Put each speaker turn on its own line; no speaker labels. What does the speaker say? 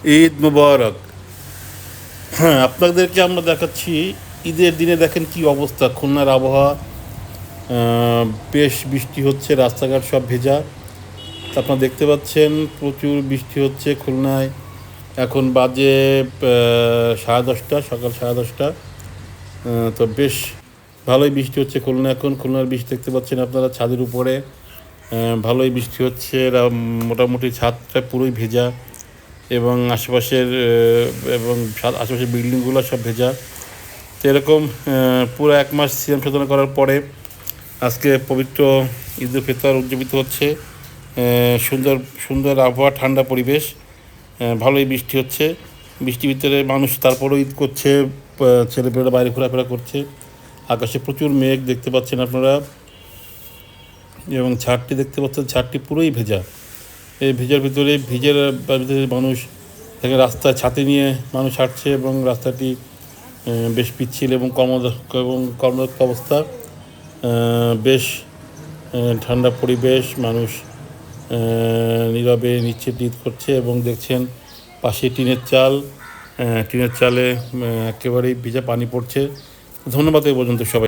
ঈদ মুবারক। হ্যাঁ, আপনাদেরকে আমরা দেখাচ্ছি ঈদের দিনে দেখেন কি অবস্থা খুলনার আবহাওয়া। আহ, বেশ বৃষ্টি হচ্ছে, রাস্তাঘাট সব ভেজা। তা আপনারা দেখতে পাচ্ছেন প্রচুর বৃষ্টি হচ্ছে খুলনায়। এখন বাজে 10:30, সকাল 10:30। তো বেশ ভালোই বৃষ্টি হচ্ছে খুলনা। এখন খুলনার বৃষ্টি দেখতে পাচ্ছেন আপনারা ছাদের উপরে। ভালোই বৃষ্টি হচ্ছে, মোটামুটি ছাদটা পুরোই ভেজা, এবং আশেপাশের আশেপাশের বিল্ডিংগুলো সব ভেজা। তো এরকম পুরো 1 মাস সিয়াম সাধনা করার পরে আজকে পবিত্র ঈদ উল ফিতর উদযাপিত হচ্ছে। সুন্দর সুন্দর আবহাওয়া, ঠান্ডা পরিবেশ, ভালোই বৃষ্টি হচ্ছে। বৃষ্টির ভিতরে মানুষ তারপরেও ঈদ করছে, ছেলেপেলেরা বাইরে ঘোরাফেরা করছে। আকাশে প্রচুর মেঘ দেখতে পাচ্ছেন আপনারা, এবং ছাদটি দেখতে পাচ্ছেন, ছাদটি পুরোই ভেজা। এই ভিতরে মানুষ থেকে রাস্তায় ছাতি নিয়ে মানুষ হাঁটছে, এবং রাস্তাটি বেশ পিচ্ছিল এবং কর্মদক্ষ অবস্থা। বেশ ঠান্ডা পরিবেশ, মানুষ নীরবে নিশ্চিত ঈদ করছে। এবং দেখছেন পাশে টিনের চালে একেবারেই ভিজা পানি পড়ছে। ধন্যবাদ এই পর্যন্ত সবাই।